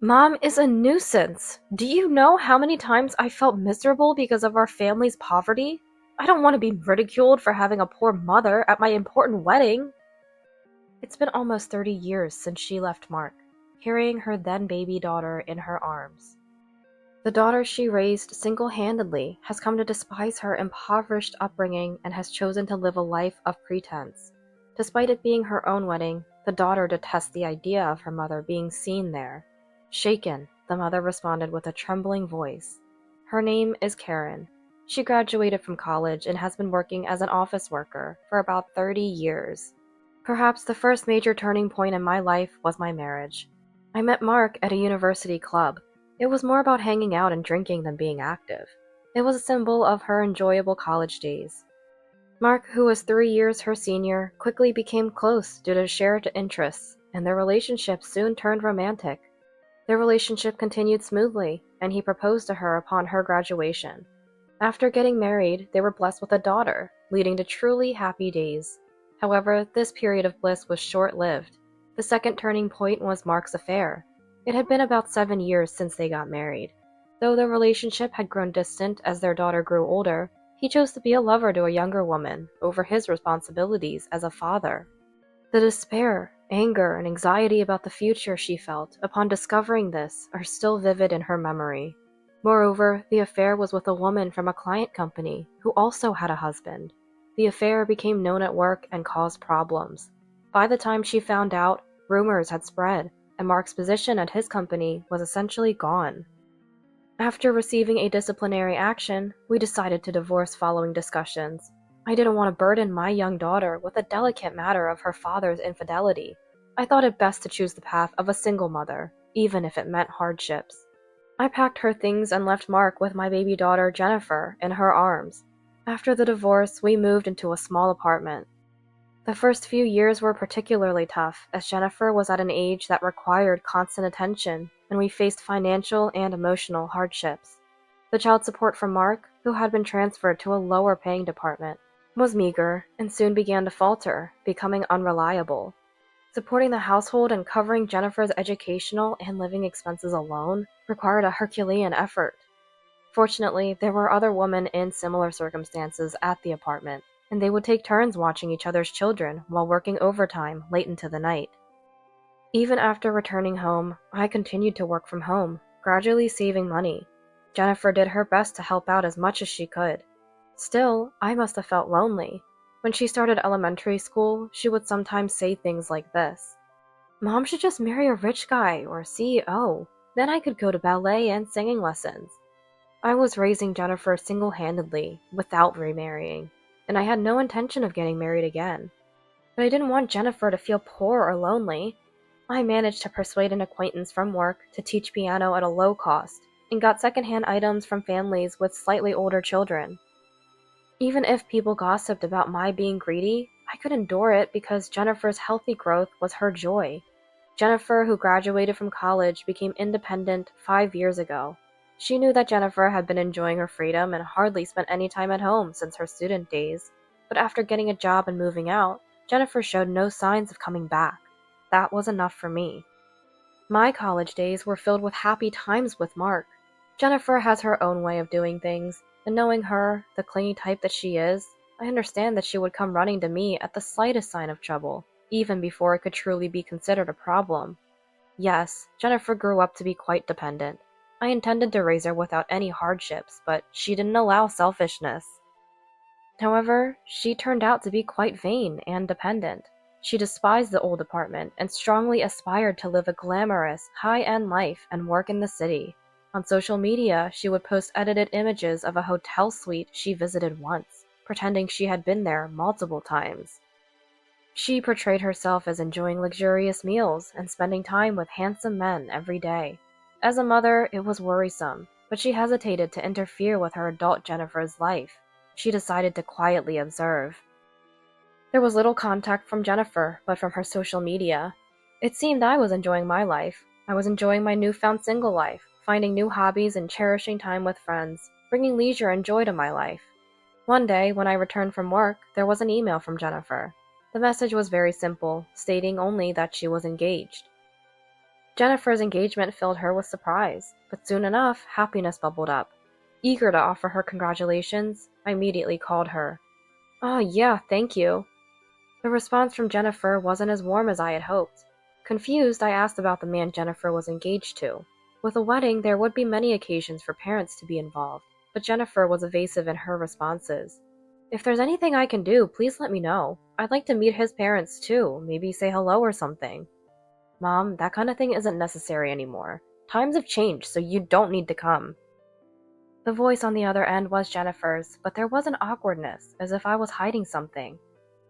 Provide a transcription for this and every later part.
Mom is a nuisance. Do you know how many times I felt miserable because of our family's poverty? I don't want to be ridiculed for having a poor mother at my important wedding. It's been almost 30 years since she left Mark, carrying her then baby daughter in her arms. The daughter she raised single-handedly has come to despise her impoverished upbringing and has chosen to live a life of pretense. Despite it being her own wedding, the daughter detests the idea of her mother being seen there. Shaken, the mother responded with a trembling voice. Her name is Karen. She graduated from college and has been working as an office worker for about 30 years. Perhaps the first major turning point in my life was my marriage. I met Mark at a university club. It was more about hanging out and drinking than being active. It was a symbol of her enjoyable college days. Mark, who was 3 years her senior, quickly became close due to shared interests, and their relationship soon turned romantic. Their relationship continued smoothly, and he proposed to her upon her graduation. After getting married, they were blessed with a daughter, leading to truly happy days. However, this period of bliss was short-lived. The second turning point was Mark's affair. It had been about 7 years since they got married. Though their relationship had grown distant as their daughter grew older, he chose to be a lover to a younger woman over his responsibilities as a father. The despair, anger, and anxiety about the future she felt upon discovering this are still vivid in her memory. Moreover, the affair was with a woman from a client company who also had a husband. The affair became known at work and caused problems. By the time she found out, rumors had spread, and Mark's position at his company was essentially gone. After receiving a disciplinary action, we decided to divorce following discussions. I didn't want to burden my young daughter with the delicate matter of her father's infidelity. I thought it best to choose the path of a single mother, even if it meant hardships. I packed her things and left Mark with my baby daughter Jennifer in her arms. After the divorce, we moved into a small apartment. The first few years were particularly tough, as Jennifer was at an age that required constant attention, and we faced financial and emotional hardships. The child support from Mark, who had been transferred to a lower-paying department, was meager and soon began to falter, becoming unreliable. Supporting the household and covering Jennifer's educational and living expenses alone required a Herculean effort. Fortunately, there were other women in similar circumstances at the apartment, and they would take turns watching each other's children while working overtime late into the night. Even after returning home, I continued to work from home, gradually saving money. Jennifer did her best to help out as much as she could. Still, I must have felt lonely. When she started elementary school, she would sometimes say things like this: "Mom should just marry a rich guy or a CEO. Then I could go to ballet and singing lessons." I was raising Jennifer single-handedly, without remarrying, and I had no intention of getting married again. But I didn't want Jennifer to feel poor or lonely. I managed to persuade an acquaintance from work to teach piano at a low cost, and got secondhand items from families with slightly older children. Even if people gossiped about my being greedy, I could endure it because Jennifer's healthy growth was her joy. Jennifer, who graduated from college, became independent 5 years ago. She knew that Jennifer had been enjoying her freedom and hardly spent any time at home since her student days, but after getting a job and moving out, Jennifer showed no signs of coming back. That was enough for me. My college days were filled with happy times with Mark. Jennifer has her own way of doing things, and knowing her, the clingy type that she is, I understand that she would come running to me at the slightest sign of trouble, even before it could truly be considered a problem. Yes, Jennifer grew up to be quite dependent. I intended to raise her without any hardships, but she didn't allow selfishness. However, she turned out to be quite vain and dependent. She despised the old apartment and strongly aspired to live a glamorous, high-end life and work in the city. On social media, she would post edited images of a hotel suite she visited once, pretending she had been there multiple times. She portrayed herself as enjoying luxurious meals and spending time with handsome men every day. As a mother, it was worrisome, but she hesitated to interfere with her adult Jennifer's life. She decided to quietly observe. There was little contact from Jennifer, but from her social media. It seemed I was enjoying my life. I was enjoying my newfound single life, finding new hobbies and cherishing time with friends, bringing leisure and joy to my life. One day, when I returned from work, there was an email from Jennifer. The message was very simple, stating only that she was engaged. Jennifer's engagement filled her with surprise, but soon enough, happiness bubbled up. Eager to offer her congratulations, I immediately called her. "Oh, yeah, thank you." The response from Jennifer wasn't as warm as I had hoped. Confused, I asked about the man Jennifer was engaged to. With a wedding, there would be many occasions for parents to be involved, but Jennifer was evasive in her responses. "If there's anything I can do, please let me know. I'd like to meet his parents too, maybe say hello or something." "Mom, that kind of thing isn't necessary anymore. Times have changed, so you don't need to come." The voice on the other end was Jennifer's, but there was an awkwardness, as if I was hiding something.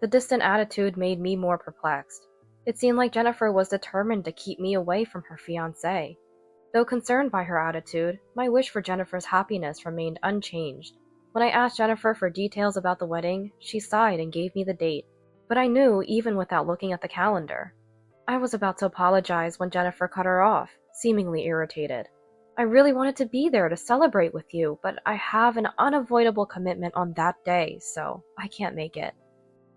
The distant attitude made me more perplexed. It seemed like Jennifer was determined to keep me away from her fiancé. Though concerned by her attitude, my wish for Jennifer's happiness remained unchanged. When I asked Jennifer for details about the wedding, she sighed and gave me the date. But I knew even without looking at the calendar. I was about to apologize when Jennifer cut her off, seemingly irritated. "I really wanted to be there to celebrate with you, but I have an unavoidable commitment on that day, so I can't make it."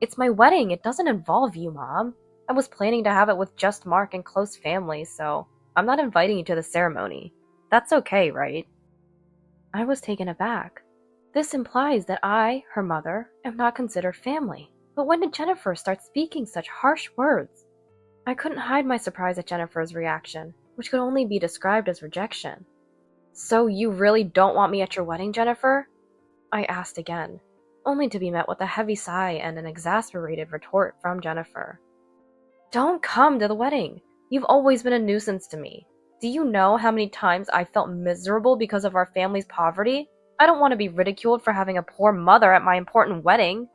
"It's my wedding, it doesn't involve you, Mom. I was planning to have it with just Mark and close family, so I'm not inviting you to the ceremony. That's okay, right?" I was taken aback. This implies that I, her mother, am not considered family. But when did Jennifer start speaking such harsh words? I couldn't hide my surprise at Jennifer's reaction, which could only be described as rejection. "So you really don't want me at your wedding, Jennifer?" I asked again, only to be met with a heavy sigh and an exasperated retort from Jennifer. "Don't come to the wedding. You've always been a nuisance to me. Do you know how many times I felt miserable because of our family's poverty? I don't want to be ridiculed for having a poor mother at my important wedding."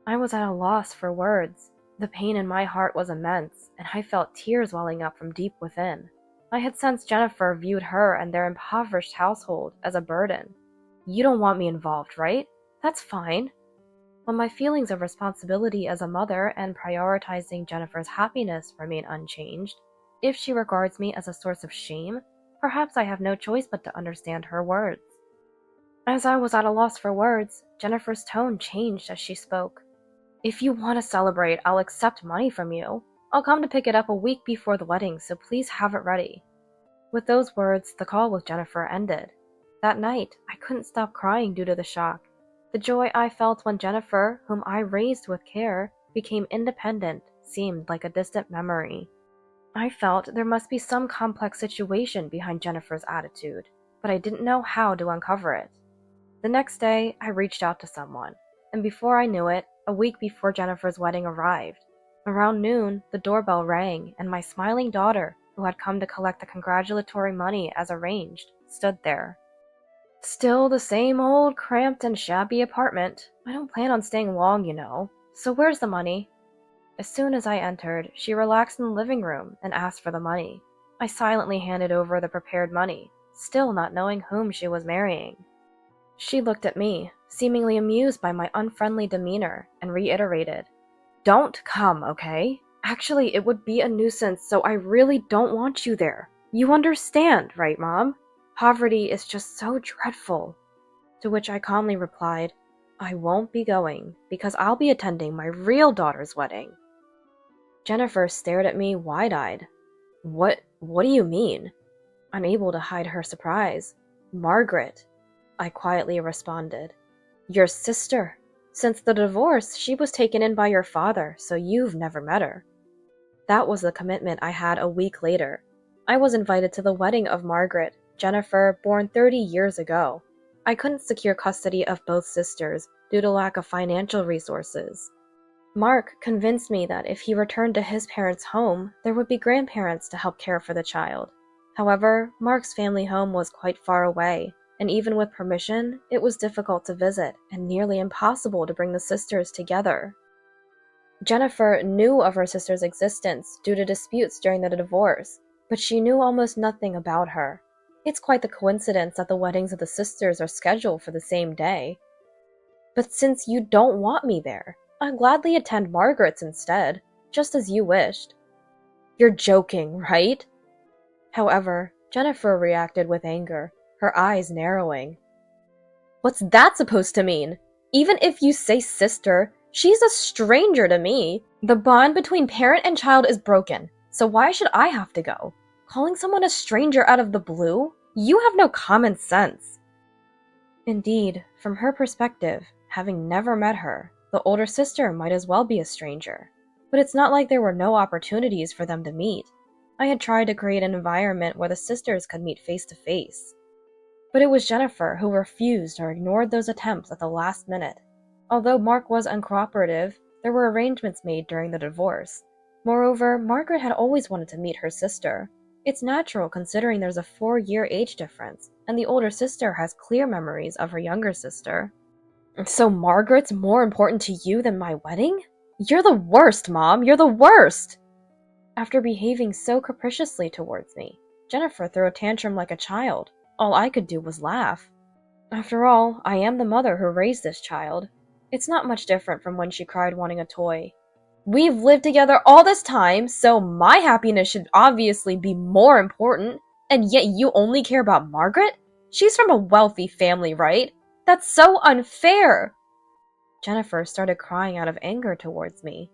I was at a loss for words. The pain in my heart was immense, and I felt tears welling up from deep within. I had sensed Jennifer viewed her and their impoverished household as a burden. "You don't want me involved, right? That's fine." When my feelings of responsibility as a mother and prioritizing Jennifer's happiness remain unchanged, if she regards me as a source of shame, perhaps I have no choice but to understand her words. As I was at a loss for words, Jennifer's tone changed as she spoke. "If you want to celebrate, I'll accept money from you. I'll come to pick it up a week before the wedding, so please have it ready." With those words, the call with Jennifer ended. That night, I couldn't stop crying due to the shock. The joy I felt when Jennifer, whom I raised with care, became independent, seemed like a distant memory. I felt there must be some complex situation behind Jennifer's attitude, but I didn't know how to uncover it. The next day, I reached out to someone, and before I knew it, a week before Jennifer's wedding arrived. Around noon, the doorbell rang, and my smiling daughter, who had come to collect the congratulatory money as arranged, stood there. "Still the same old cramped and shabby apartment. I don't plan on staying long, you know. So where's the money?" As soon as I entered, she relaxed in the living room and asked for the money. I silently handed over the prepared money, still not knowing whom she was marrying. She looked at me, seemingly amused by my unfriendly demeanor, and reiterated, "Don't come, okay? Actually, it would be a nuisance, so I really don't want you there. You understand, right, Mom? Poverty is just so dreadful." To which I calmly replied, "I won't be going, because I'll be attending my real daughter's wedding." Jennifer stared at me wide-eyed. What do you mean?" Unable to hide her surprise. "Margaret," I quietly responded. "Your sister. Since the divorce, she was taken in by your father, so you've never met her." That was the commitment I had a week later. I was invited to the wedding of Margaret, Jennifer, born 30 years ago. I couldn't secure custody of both sisters due to lack of financial resources. Mark convinced me that if he returned to his parents' home, there would be grandparents to help care for the child. However, Mark's family home was quite far away, and even with permission, it was difficult to visit and nearly impossible to bring the sisters together. Jennifer knew of her sister's existence due to disputes during the divorce, but she knew almost nothing about her. It's quite the coincidence that the weddings of the sisters are scheduled for the same day. "But since you don't want me there, I'll gladly attend Margaret's instead, just as you wished." "You're joking, right?" However, Jennifer reacted with anger, her eyes narrowing. "What's that supposed to mean? Even if you say sister, she's a stranger to me. The bond between parent and child is broken, so why should I have to go? Calling someone a stranger out of the blue? You have no common sense. Indeed, from her perspective, having never met her, the older sister might as well be a stranger. But it's not like there were no opportunities for them to meet. I had tried to create an environment where the sisters could meet face to face. But it was Jennifer who refused or ignored those attempts at the last minute. Although Mark was uncooperative, there were arrangements made during the divorce. Moreover, Margaret had always wanted to meet her sister. It's natural considering there's a 4-year age difference, and the older sister has clear memories of her younger sister. So Margaret's more important to you than my wedding? You're the worst, Mom! You're the worst! After behaving so capriciously towards me, Jennifer threw a tantrum like a child. All I could do was laugh. After all, I am the mother who raised this child. It's not much different from when she cried wanting a toy. We've lived together all this time, so my happiness should obviously be more important, and yet you only care about Margaret? She's from a wealthy family, right? That's so unfair! Jennifer started crying out of anger towards me.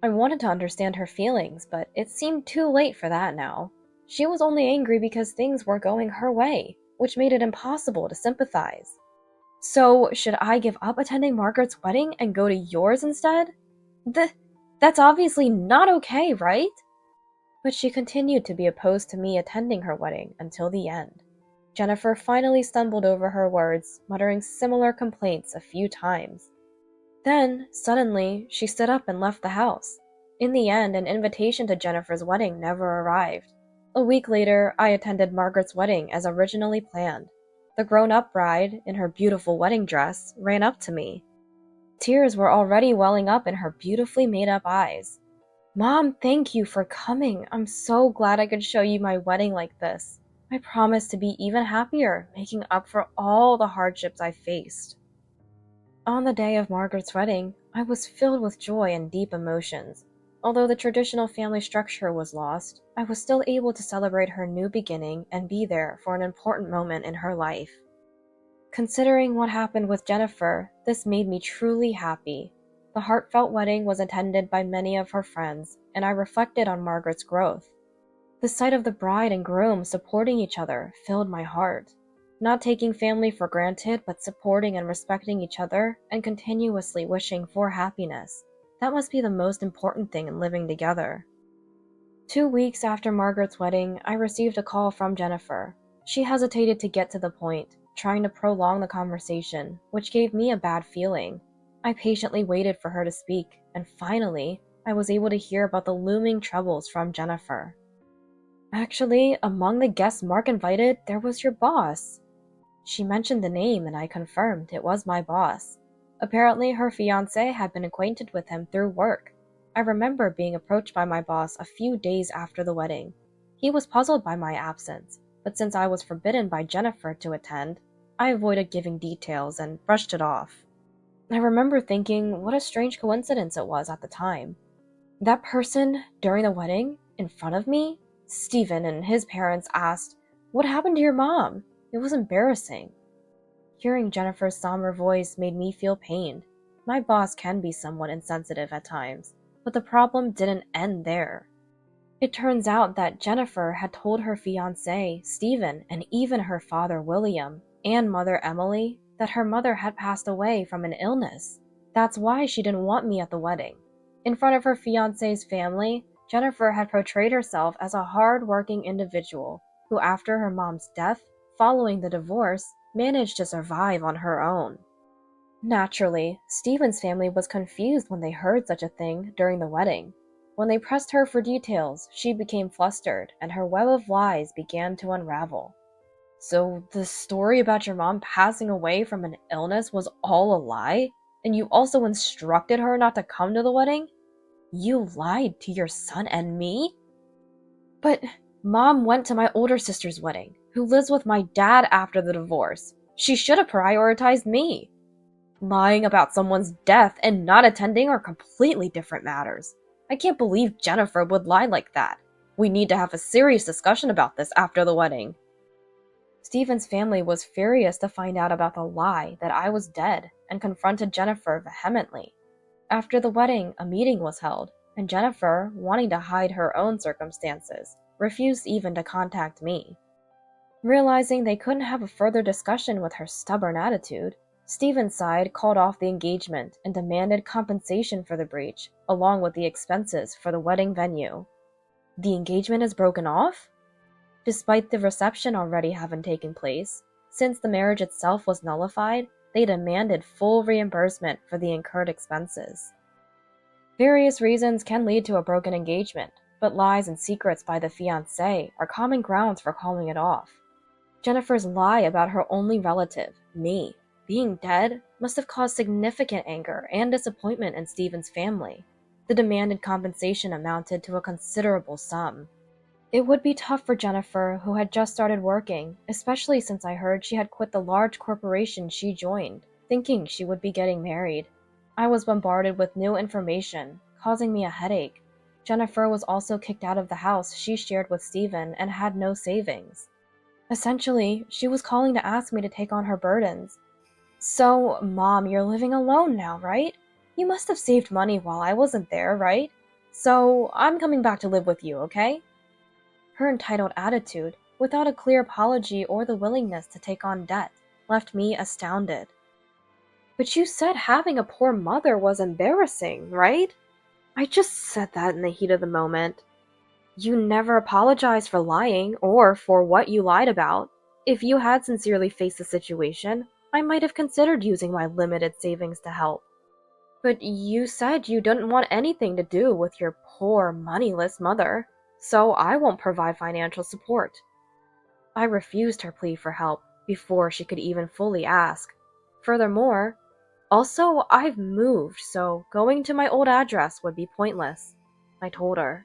I wanted to understand her feelings, but it seemed too late for that now. She was only angry because things weren't going her way, which made it impossible to sympathize. So, should I give up attending Margaret's wedding and go to yours instead? That's obviously not okay, right? But she continued to be opposed to me attending her wedding until the end. Jennifer finally stumbled over her words, muttering similar complaints a few times. Then, suddenly, she stood up and left the house. In the end, an invitation to Jennifer's wedding never arrived. A week later, I attended Margaret's wedding as originally planned. The grown-up bride, in her beautiful wedding dress, ran up to me. Tears were already welling up in her beautifully made-up eyes. Mom, thank you for coming. I'm so glad I could show you my wedding like this. I promise to be even happier, making up for all the hardships I faced. On the day of Margaret's wedding, I was filled with joy and deep emotions. Although the traditional family structure was lost, I was still able to celebrate her new beginning and be there for an important moment in her life. Considering what happened with Jennifer, this made me truly happy. The heartfelt wedding was attended by many of her friends, and I reflected on Margaret's growth. The sight of the bride and groom supporting each other filled my heart. Not taking family for granted, but supporting and respecting each other, and continuously wishing for happiness. That must be the most important thing in living together. 2 weeks after Margaret's wedding, I received a call from Jennifer. She hesitated to get to the point, trying to prolong the conversation, which gave me a bad feeling. I patiently waited for her to speak, and finally, I was able to hear about the looming troubles from Jennifer. Actually, among the guests Mark invited, there was your boss. She mentioned the name, and I confirmed it was my boss. Apparently, her fiancé had been acquainted with him through work. I remember being approached by my boss a few days after the wedding. He was puzzled by my absence, but since I was forbidden by Jennifer to attend, I avoided giving details and brushed it off. I remember thinking what a strange coincidence it was at the time. That person, during the wedding, in front of me, Stephen and his parents asked, "What happened to your mom?" It was embarrassing. Hearing Jennifer's somber voice made me feel pained. My boss can be somewhat insensitive at times, but the problem didn't end there. It turns out that Jennifer had told her fiancé, Stephen, and even her father, William, and mother, Emily, that her mother had passed away from an illness. That's why she didn't want me at the wedding. In front of her fiancé's family, Jennifer had portrayed herself as a hard-working individual who, after her mom's death, following the divorce, managed to survive on her own. Naturally, Stephen's family was confused when they heard such a thing during the wedding. When they pressed her for details, she became flustered, and her web of lies began to unravel. So, the story about your mom passing away from an illness was all a lie? And you also instructed her not to come to the wedding? You lied to your son and me? But Mom went to my older sister's wedding, who lives with my dad after the divorce. She should have prioritized me. Lying about someone's death and not attending are completely different matters. I can't believe Jennifer would lie like that. We need to have a serious discussion about this after the wedding. Stephen's family was furious to find out about the lie that I was dead and confronted Jennifer vehemently. After the wedding, a meeting was held, and Jennifer, wanting to hide her own circumstances, refused even to contact me. Realizing they couldn't have a further discussion with her stubborn attitude, Stephen's side called off the engagement and demanded compensation for the breach, along with the expenses for the wedding venue. The engagement is broken off? Despite the reception already having taken place, since the marriage itself was nullified, they demanded full reimbursement for the incurred expenses. Various reasons can lead to a broken engagement, but lies and secrets by the fiancé are common grounds for calling it off. Jennifer's lie about her only relative, me, being dead must have caused significant anger and disappointment in Stephen's family. The demanded compensation amounted to a considerable sum. It would be tough for Jennifer, who had just started working, especially since I heard she had quit the large corporation she joined, thinking she would be getting married. I was bombarded with new information, causing me a headache. Jennifer was also kicked out of the house she shared with Stephen and had no savings. Essentially, she was calling to ask me to take on her burdens. "So, Mom, you're living alone now, right? You must have saved money while I wasn't there, right? So, I'm coming back to live with you, okay?" Her entitled attitude, without a clear apology or the willingness to take on debt, left me astounded. "But you said having a poor mother was embarrassing, right?" I just said that in the heat of the moment. "You never apologized for lying or for what you lied about. If you had sincerely faced the situation, I might have considered using my limited savings to help. But you said you didn't want anything to do with your poor, moneyless mother, so I won't provide financial support." I refused her plea for help before she could even fully ask. Furthermore, "Also, I've moved, so going to my old address would be pointless," I told her.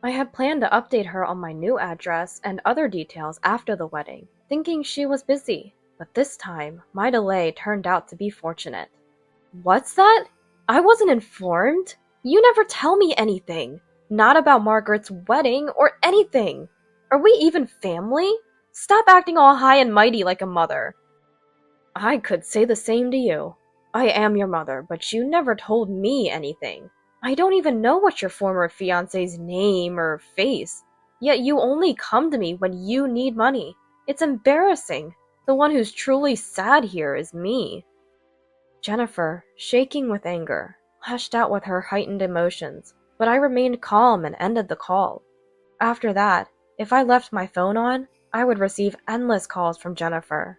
I had planned to update her on my new address and other details after the wedding, thinking she was busy, but this time, my delay turned out to be fortunate. "What's that? I wasn't informed. You never tell me anything. Not about Margaret's wedding or anything. Are we even family? Stop acting all high and mighty like a mother." "I could say the same to you. I am your mother, but you never told me anything. I don't even know what your former fiancé's name or face. Yet you only come to me when you need money. It's embarrassing. The one who's truly sad here is me." Jennifer, shaking with anger, lashed out with her heightened emotions, but I remained calm and ended the call. After that, if I left my phone on, I would receive endless calls from Jennifer.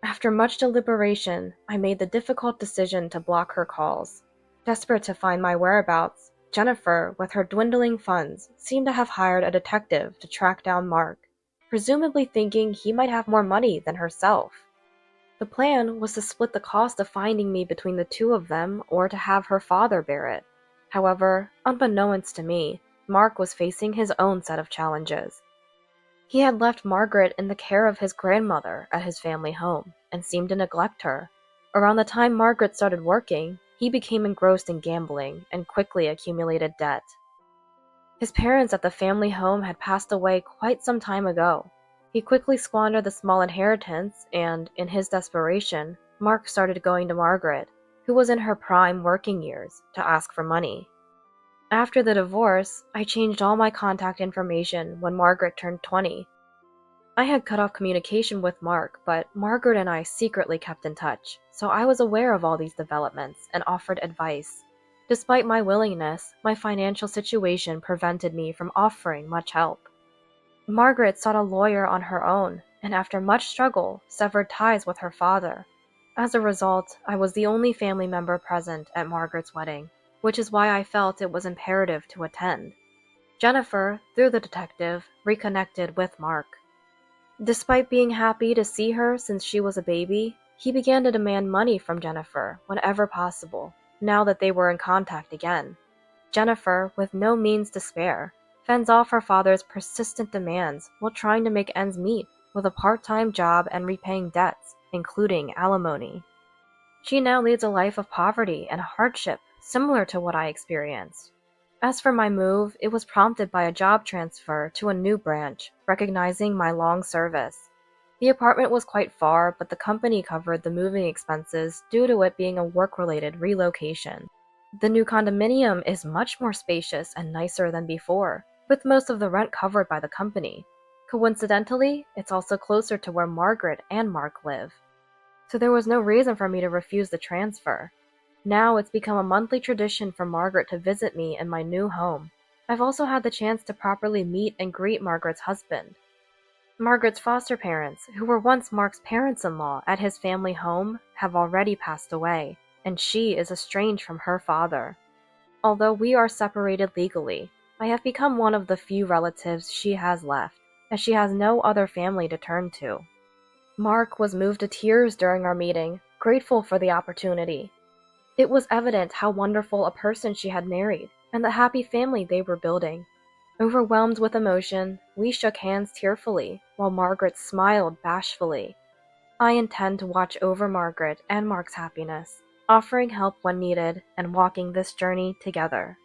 After much deliberation, I made the difficult decision to block her calls. Desperate to find my whereabouts, Jennifer, with her dwindling funds, seemed to have hired a detective to track down Mark, presumably thinking he might have more money than herself. The plan was to split the cost of finding me between the two of them or to have her father bear it. However, unbeknownst to me, Mark was facing his own set of challenges. He had left Margaret in the care of his grandmother at his family home and seemed to neglect her. Around the time Margaret started working, he became engrossed in gambling and quickly accumulated debt. His parents at the family home had passed away quite some time ago. He quickly squandered the small inheritance and, in his desperation, Mark started going to Margaret, who was in her prime working years, to ask for money. After the divorce, I changed all my contact information when Margaret turned 20. I had cut off communication with Mark, but Margaret and I secretly kept in touch, so I was aware of all these developments and offered advice. Despite my willingness, my financial situation prevented me from offering much help. Margaret sought a lawyer on her own, and after much struggle, severed ties with her father. As a result, I was the only family member present at Margaret's wedding, which is why I felt it was imperative to attend. Jennifer, through the detective, reconnected with Mark. Despite being happy to see her since she was a baby, he began to demand money from Jennifer whenever possible, now that they were in contact again. Jennifer, with no means to spare, fends off her father's persistent demands while trying to make ends meet with a part-time job and repaying debts, including alimony. She now leads a life of poverty and hardship, similar to what I experienced. As for my move, it was prompted by a job transfer to a new branch, recognizing my long service. The apartment was quite far, but the company covered the moving expenses due to it being a work-related relocation. The new condominium is much more spacious and nicer than before, with most of the rent covered by the company. Coincidentally, it's also closer to where Margaret and Mark live. So there was no reason for me to refuse the transfer. Now it's become a monthly tradition for Margaret to visit me in my new home. I've also had the chance to properly meet and greet Margaret's husband. Margaret's foster parents, who were once Mark's parents-in-law at his family home, have already passed away, and she is estranged from her father. Although we are separated legally, I have become one of the few relatives she has left, as she has no other family to turn to. Mark was moved to tears during our meeting, grateful for the opportunity. It was evident how wonderful a person she had married, and the happy family they were building. Overwhelmed with emotion, we shook hands tearfully, while Margaret smiled bashfully. I intend to watch over Margaret and Mark's happiness, offering help when needed, and walking this journey together.